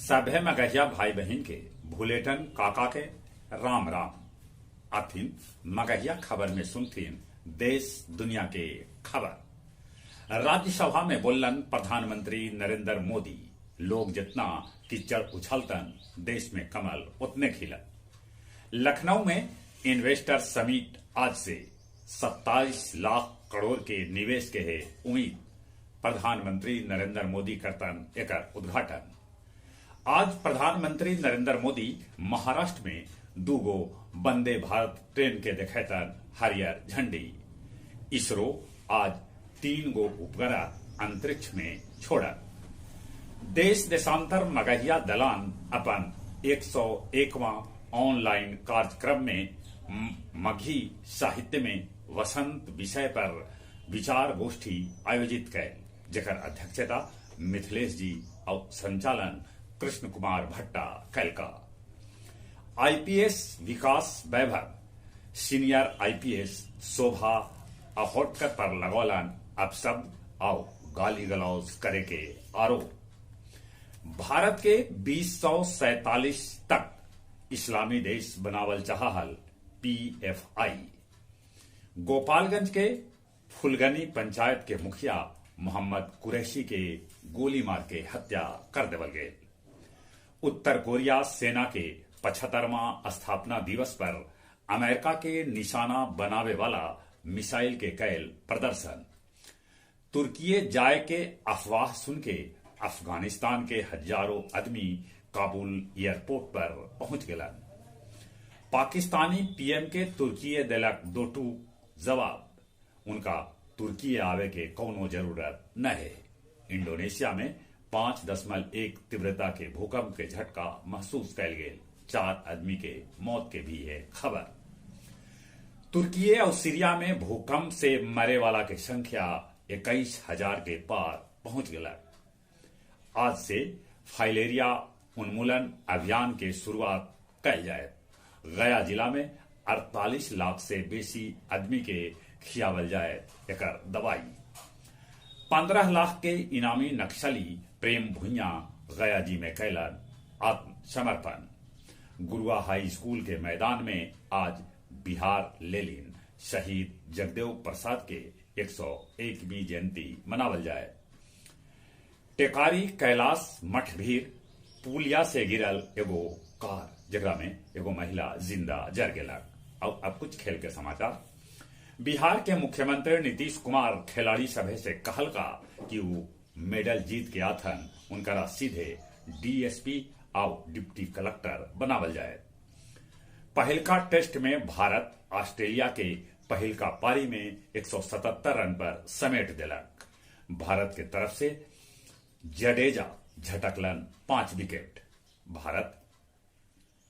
सभे मगहिया भाई बहन के भूलेटन काका के राम राम। अथिन मगहिया खबर में सुनथिन देश दुनिया के खबर। राज्यसभा में बोलन प्रधानमंत्री नरेंद्र मोदी, लोग जितना कीचड़ उछलतन देश में कमल उतने खिलन। लखनऊ में इन्वेस्टर समिट आज से 27 लाख करोड़ के निवेश के है उम्मीद। प्रधानमंत्री नरेंद्र मोदी करतन एकर उद्घाटन। आज प्रधानमंत्री नरेंद्र मोदी महाराष्ट्र में दूगो वंदे भारत ट्रेन के देखेतन हरियर झंडी। इसरो आज 3 गो उपग्रह अंतरिक्ष में छोड़त। देश देशांतर मगहिया दलान अपन 101वां ऑनलाइन कार्यक्रम में मगही साहित्य में वसंत विषय पर विचार गोष्ठी आयोजित कैल, जेकर अध्यक्षता मिथिलेश जी और संचालन कृष्ण कुमार भट्टा कैलका। आईपीएस विकास वैभव सीनियर आईपीएस शोभा अहोटकर पर लगौलन अपशब्द और गाली गलौज करे के आरोप। भारत के 2047 तक इस्लामी देश बनावल चाहल पीएफआई। गोपालगंज के फुलगनी पंचायत के मुखिया मोहम्मद कुरैशी के गोली मार के हत्या कर देवल गए। उत्तर कोरिया सेना के 75वां स्थापना दिवस पर अमेरिका के निशाना बनावे वाला मिसाइल के कैल प्रदर्शन। तुर्की जाए के अफवाह सुन के अफगानिस्तान के हजारों आदमी काबुल एयरपोर्ट पर पहुंच गलन। पाकिस्तानी पीएम के तुर्की दिलक दोटू जवाब, उनका तुर्की आवे के कोनो जरूरत न है। इंडोनेशिया में 5.1 तीव्रता के भूकंप के झटका महसूस कैल गेल। 4 आदमी के मौत के भी है खबर। तुर्की और सीरिया में भूकंप से मरे वाला की संख्या 21,000 के पार पहुंच गया। आज से फाइलेरिया उन्मूलन अभियान के शुरुआत कैल जाए। गया जिला में 48 लाख से बेसी आदमी के खियावल जाए एकर दवाई। 15 लाख के इनामी नक्सली प्रेम भुइया गया जी में कैलन आत्मसमर्पण। गुरुआ हाई स्कूल के मैदान में आज बिहार लेलिन शहीद जगदेव प्रसाद के 101वीं जयंती मनावल जाए। टेकारी कैलाश मठ भीर पुलिया से गिरल एगो कार, जगह में एगो महिला जिंदा जर गेलक। अब कुछ खेल के समाचार। बिहार के मुख्यमंत्री नीतीश कुमार खिलाड़ी सभे से कहलका कि वो मेडल जीत के आथन उनका सीधे डीएसपी और डिप्टी कलेक्टर बनावल जाए। पहलका टेस्ट में भारत ऑस्ट्रेलिया के पहलका पारी में 177 रन पर समेट दिलक। भारत के तरफ से जडेजा झटकलन 5 विकेट। भारत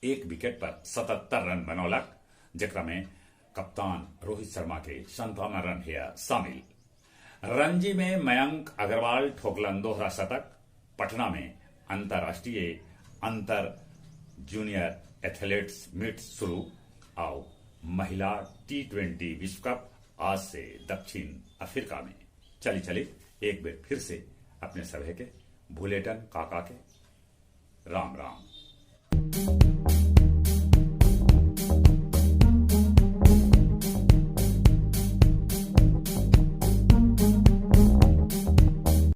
1 विकेट पर 77 रन बनौलक, जेकरा में कप्तान रोहित शर्मा के 57 रन है शामिल। रणजी में मयंक अग्रवाल ठोकलन दोहरा शतक। पटना में अंतर्राष्ट्रीय अंतर जूनियर एथलेट्स मीट शुरू। और महिला T20 विश्व कप आज से दक्षिण अफ्रीका में। चली एक बार फिर से अपने सभी के भूलेटन काका के राम राम।